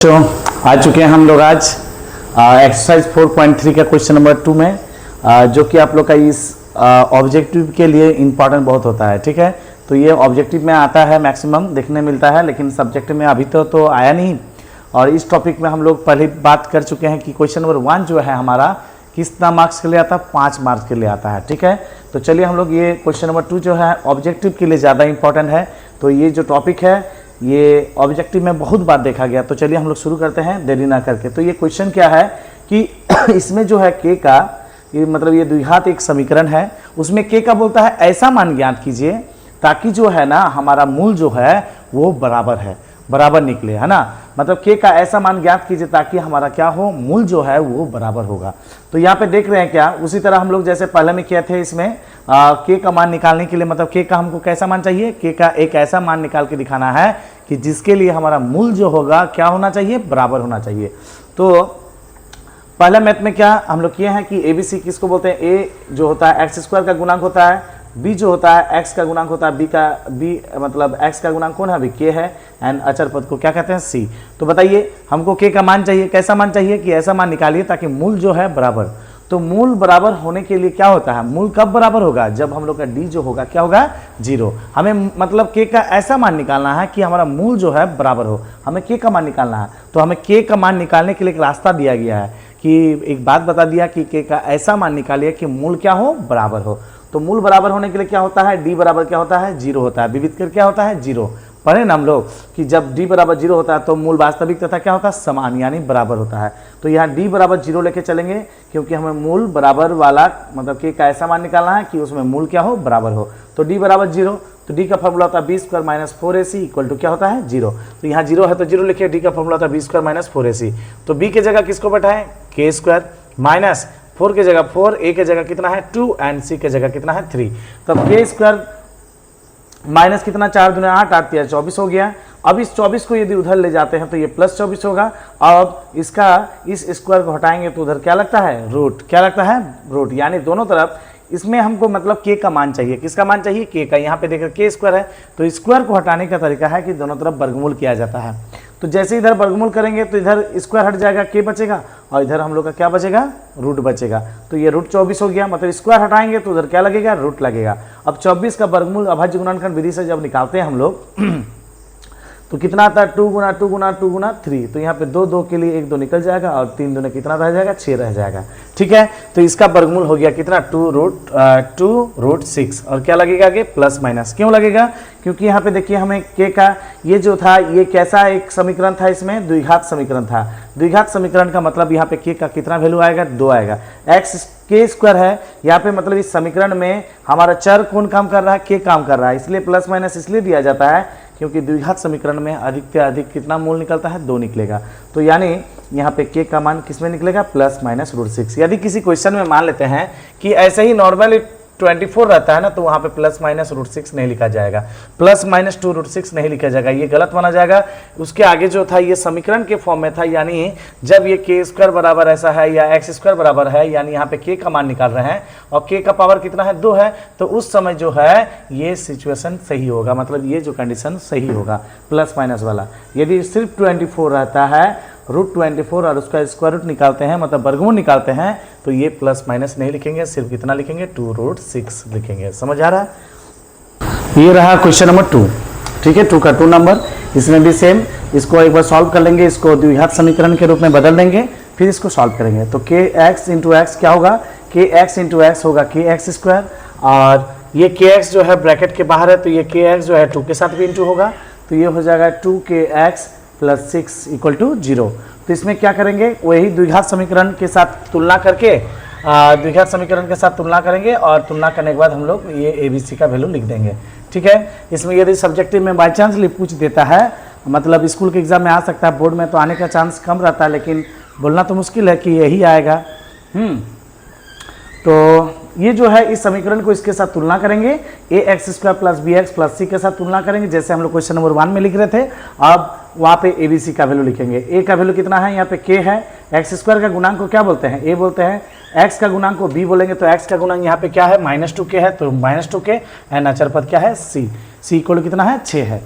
तो आ चुके हैं हम लोग आज एक्सरसाइज 4.3 का क्वेश्चन नंबर 2 में जो कि आप लोग का इस ऑब्जेक्टिव के लिए इम्पॉर्टेंट बहुत होता है। ठीक है, तो ये ऑब्जेक्टिव में आता है, मैक्सिमम देखने मिलता है, लेकिन सब्जेक्ट में अभी तो आया नहीं। और इस टॉपिक में हम लोग पहले बात कर चुके हैं कि क्वेश्चन नंबर 1 जो है हमारा कितना मार्क्स के लिए आता है, 5 मार्क्स के लिए आता है। ठीक है, तो चलिए हम लोग ये क्वेश्चन नंबर 2 जो है ऑब्जेक्टिव के लिए ज़्यादा इंपॉर्टेंट है। तो ये जो टॉपिक है ये ऑब्जेक्टिव में बहुत बार देखा गया। तो चलिए हम लोग शुरू करते हैं देरी ना करके। तो ये क्वेश्चन क्या है कि इसमें जो है के का ये मतलब ये द्विघात एक समीकरण है, उसमें के का बोलता है ऐसा मान ज्ञात कीजिए ताकि जो है ना हमारा मूल जो है वो बराबर निकले, है ना। मतलब के का ऐसा मान ज्ञात कीजिए ताकि हमारा क्या हो, मूल जो है वो बराबर होगा। तो यहाँ पे देख रहे हैं क्या, उसी तरह हम लोग जैसे पहले में किए थे इसमें के का मान निकालने के लिए, मतलब के का हमको कैसा मान चाहिए, के का एक ऐसा मान निकाल के दिखाना है कि जिसके लिए हमारा मूल जो होगा क्या होना चाहिए, बराबर होना चाहिए। तो पहले मैथ में क्या हम लोग किए हैं कि ए बी सी किसको बोलते हैं, ए जो होता है एक्स स्क्वायर का गुणांक होता है, बी जो होता है एक्स का गुणांक होता है, बी मतलब एक्स का गुणांक कौन है, अभी के है, एंड अचर पद को क्या कहते हैं, सी। तो बताइए हमको के का मान चाहिए, कैसा मान चाहिए कि ऐसा मान निकालिए ताकि मूल जो है बराबर। तो मूल बराबर होने के लिए क्या होता है, मूल कब बराबर होगा, जब हम लोग का डी जो होगा क्या होगा, 0। हमें मतलब के का ऐसा मान निकालना है कि हमारा मूल जो है बराबर हो, हमें के का मान निकालना है। तो हमें के का मान निकालने के लिए एक रास्ता दिया गया है कि एक बात बता दिया कि के का ऐसा मान निकालिए कि मूल क्या हो, बराबर हो। तो मूल बराबर होने के लिए क्या होता है, डी बराबर क्या होता है, 0 होता है। विविध कर क्या होता है, 0। पढ़े ना हम लोग कि जब डी बराबर 0 होता है तो मूल वास्तविक तथा क्या होता है, समान यानी बराबर होता है। तो यहाँ डी बराबर 0 लेके चलेंगे क्योंकि हमें मूल बराबर वाला मतलब कि का ऐसा मान निकालना है कि उसमें मूल क्या हो, बराबर हो। तो डी बराबर 0, तो डी का फॉर्मूला होता है B square minus 4ac equal to क्या होता है, 0। तो यहाँ 0 है तो 0 लिखिए, डी का फॉर्मूला होता है बी स्क्वायर माइनस 4ac। तो बी के जगह किसको बैठाएं, के स्क्वायर माइनस 4 के जगह 4, ए के जगह कितना है 2 एंड सी के जगह कितना है 3। तब के स्क्वायर माइनस कितना, 4 दूनी 8, 8 तिया 24 हो गया। अब इस 24 को यदि उधर ले जाते हैं तो ये प्लस 24 होगा। अब इसका इस स्क्वायर को हटाएंगे तो उधर क्या लगता है, रूट। क्या लगता है, रूट। यानी दोनों तरफ इसमें हमको मतलब के का मान चाहिए, किसका मान चाहिए, के का। यहाँ पे देखकर के स्क्वायर है तो स्क्वायर को हटाने का तरीका है कि दोनों तरफ वर्गमूल किया जाता है। तो जैसे इधर वर्गमूल करेंगे तो इधर स्क्वायर हट जाएगा, के बचेगा, और इधर हम लोग का क्या बचेगा, रूट बचेगा। तो ये रूट 24 हो गया, मतलब स्क्वायर हटाएंगे तो उधर क्या लगेगा, रूट लगेगा। अब 24 का वर्गमूल अभाज्य गुणनखंड विधि से जब निकालते हैं हम लोग तो कितना आता है, 2 गुना 2 गुना 2 गुना 3। तो यहाँ पे 2 2 के लिए 1 2 निकल जाएगा और 3 2 कितना रह जाएगा, 6 रह जाएगा। ठीक है, तो इसका वर्गमूल हो गया कितना, 2 रूट 6। और क्या लगेगा आगे, प्लस माइनस। क्यों लगेगा, क्योंकि यहाँ पे देखिए हमें के का ये जो था ये कैसा एक समीकरण था, इसमें द्विघात समीकरण था। द्विघात समीकरण का मतलब यहाँ पे के का कितना वैल्यू आएगा, 2 आएगा। एक्स के स्क्वायर है यहाँ पे, मतलब इस समीकरण में हमारा चर कौन काम कर रहा है, के काम कर रहा है, इसलिए प्लस माइनस इसलिए दिया जाता है क्योंकि द्विघात समीकरण में अधिक से अधिक कितना मूल निकलता है, 2 निकलेगा। तो यानी यहाँ पे के का मान किस में निकलेगा, प्लस माइनस रूट 6। यदि किसी क्वेश्चन में मान लेते हैं कि ऐसे ही नॉर्मली 24 रहता है ना, तो वहाँ पे प्लस माइनस रूट 6 नहीं लिखा जाएगा, प्लस माइनस 2 रूट 6 नहीं लिखा जाएगा, ये गलत माना जाएगा। उसके आगे जो था ये समीकरण के फॉर्म में था, यानी जब ये के स्क्वायर बराबर ऐसा है या एक्स स्क्वायर बराबर है, यानी यहाँ पे के का मान निकाल रहे हैं और के का पावर कितना है, 2 है, तो उस समय जो है ये सिचुएशन सही होगा, मतलब ये जो कंडीशन सही होगा प्लस माइनस वाला। यदि सिर्फ 24 रहता है, रूट 24 और उसका स्क्वायर रूट निकालते हैं, मतलब वर्गमूल निकालते हैं, तो ये प्लस माइनस नहीं लिखेंगे, सिर्फ कितना लिखेंगे, 2 रूट 6 लिखेंगे। समझ आ रहा है। ये रहा क्वेश्चन नंबर 2। ठीक है, 2 का 2 नंबर, इसमें भी सेम, इसको एक बार सॉल्व कर लेंगे, इसको द्विघात समीकरण के रूप में बदल देंगे, फिर इसको सॉल्व करेंगे। तो के एक्स इंटू एक्स क्या होगा, के एक्स इंटू एक्स होगा के एक्स स्क्वायर, और ये के एक्स जो है ब्रैकेट के बाहर है तो ये के एक्स जो है 2 के साथ भी इंटू होगा, तो ये हो जाएगा 2 के एक्स प्लस 6 इक्वल टू 0। तो इसमें क्या करेंगे, वही द्विघात समीकरण के साथ तुलना करके द्विघात समीकरण के साथ तुलना करेंगे, और तुलना करने के बाद हम लोग ये ए बी सी का वैल्यू लिख देंगे। ठीक है, इसमें यदि सब्जेक्टिव में बाई चांस पूछ देता है, मतलब स्कूल के एग्जाम में आ सकता है, बोर्ड में तो आने का चांस कम रहता है, लेकिन बोलना तो मुश्किल है कि यही आएगा। तो ये जो है इस समीकरण को इसके साथ तुलना करेंगे, a x square plus b x plus c के साथ तुलना करेंगे, जैसे हम लोग क्वेश्चन नंबर 1 में लिख रहे थे। अब वहाँ पे ए बी सी का वैल्यू लिखेंगे। ए का वैल्यू कितना है, यहाँ पे के है, एक्स स्क्वायर का गुणांक को क्या बोलते हैं, ए बोलते हैं, एक्स का गुणांक को बी बोलेंगे, तो एक्स का गुणांक यहाँ पे क्या है, -2k है, तो -2k, एंड अचर पद क्या है, सी। सी इक्वल कितना है, 6 है।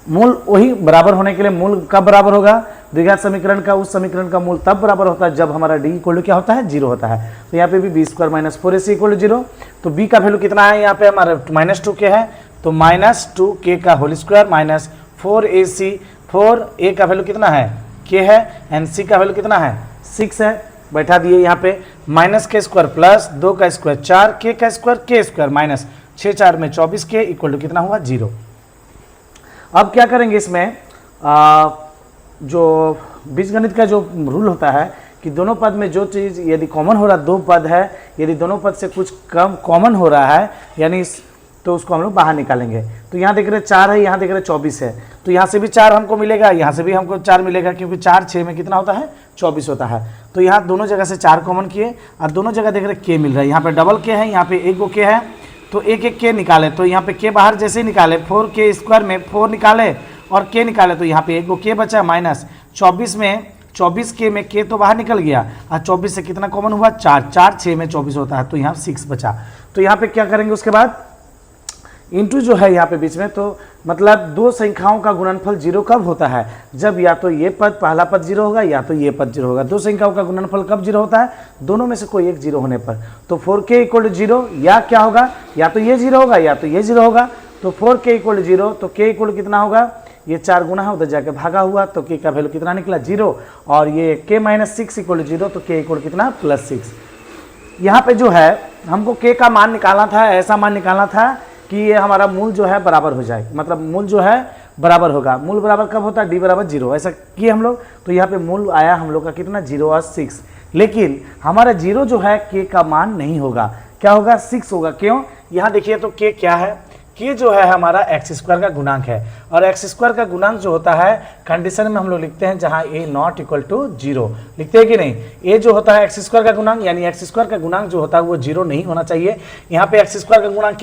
मूल वही बराबर होने के लिए मूल कब बराबर होगा, द्विघात समीकरण का उस समीकरण का मूल तब बराबर होता है जब हमारा डी इक्वल टू क्या होता है, 0 होता है। तो यहाँ पे भी B square minus 4ac equal to 0। तो बी का वैल्यू कितना है यहाँ पे हमारा -2k है, तो -2k का whole square minus 4ac, 4a का वैल्यू कितना है, k है, एंड c का वैल्यू कितना है, 6 है, बैठा दिए यहाँ पे -k स्क्वायर प्लस 2 का स्क्वायर 4, k का स्क्वायर k स्क्वायर माइनस 6 4 में 24k इक्वल टू कितना हुआ, 0। अब क्या करेंगे इसमें, जो बीजगणित का जो रूल होता है कि दोनों पद में जो चीज़ यदि कॉमन हो रहा है, दो पद है, यदि दोनों पद से कुछ कम कॉमन हो रहा है यानी तो उसको हम लोग बाहर निकालेंगे। तो यहाँ देख रहे 4 है, यहाँ देख रहे 24 है, तो यहाँ से भी 4 हमको मिलेगा, यहाँ से भी हमको 4 मिलेगा, क्योंकि 4 6 में कितना होता है, 24 होता है। तो यहाँ दोनों जगह से 4 कॉमन किए और दोनों जगह देख रहे k मिल रहा है, यहाँ पे डबल k है, यहाँ पे एक गो k है, तो एक एक k निकाले, तो यहाँ पे k बाहर जैसे ही निकाले 4k स्क्वायर में 4 निकाले और k निकाले, तो यहाँ पे एक गो k बचा माइनस 24 में 24k में k तो बाहर निकल गया और 24 से कितना कॉमन हुआ, 4 4 6 में 24 होता है, तो यहाँ 6 बचा। तो यहाँ पे क्या करेंगे उसके बाद इंटू जो है यहाँ पे बीच में, तो मतलब दो संख्याओं का गुणनफल 0 कब होता है, जब या तो ये पद पहला पद 0 होगा या तो ये पद 0 होगा। दो संख्याओं का गुणनफल कब 0 होता है, दोनों में से कोई एक 0 होने पर। तो 4k इक्वल टू 0 या क्या होगा, या तो ये 0 होगा या तो ये 0 होगा। तो 4k इक्वल टू 0, तो k इक्वल कितना होगा, ये 4 गुना है, उधर जाके भागा हुआ, तो k का वैल्यू कितना निकला, 0। और ये k माइनस 6 इक्वल टू 0, तो k इक्वल कितना, +6। यहाँ पे जो है हमको k का मान निकालना था, ऐसा मान निकालना था कि ये हमारा मूल जो है बराबर हो जाए, मतलब मूल जो है बराबर होगा। मूल बराबर कब होता है, d बराबर 0, ऐसा किए हम लोग। तो यहाँ पे मूल आया हम लोग का कितना, 0 और 6। लेकिन हमारा 0 जो है k का मान नहीं होगा, क्या होगा, 6 होगा। क्यों, यहाँ देखिए तो k क्या है, k जो है हमारा एक्स स्क्वायर का गुणांक है, और एक्स स्क्वायर का गुणांक जो होता है कंडीशन में हम लोग लिखते हैं जहाँ a नॉट इक्वल टू 0, लिखते हैं कि नहीं। a जो होता है एक्स स्क्वायर का गुणांक, यानी एक्स स्क्वायर का गुणांक जो होता है वो 0 नहीं होना चाहिए। यहाँ पे एक्स स्क्वायर का गुणांक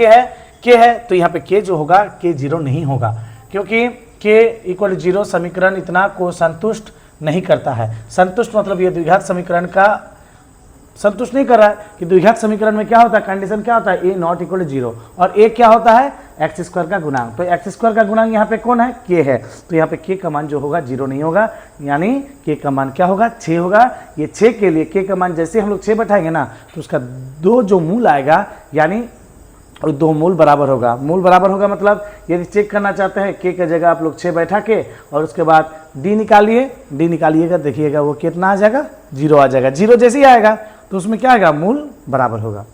k है, तो यहाँ पे k जो होगा k 0 नहीं होगा, क्योंकि k इक्वल 0 समीकरण इतना को संतुष्ट नहीं करता है। संतुष्ट मतलब ये द्विघात समीकरण का संतुष्ट नहीं कर रहा है कि द्विघात समीकरण में क्या होता है, कंडीशन क्या होता है, a नॉट इक्वल 0, और a क्या होता है, एक्स स्क्वायर का गुणांक। तो एक्स स्क्वायर का गुणांक यहाँ पे कौन है, k है, तो यहाँ पे k का मान जो होगा 0 नहीं होगा, यानी k का मान क्या होगा, 6 होगा। ये 6 के लिए k का मान जैसे हम लोग 6 बैठाएंगे ना, तो उसका दो जो मूल आएगा, यानी और दो मूल बराबर होगा। मूल बराबर होगा मतलब यदि चेक करना चाहते हैं k की जगह आप लोग 6 बैठा के और उसके बाद d निकालिए, d निकालिएगा, देखिएगा वो कितना आ जाएगा, 0 आ जाएगा। 0 जैसे ही आएगा तो उसमें क्या आएगा, मूल बराबर होगा।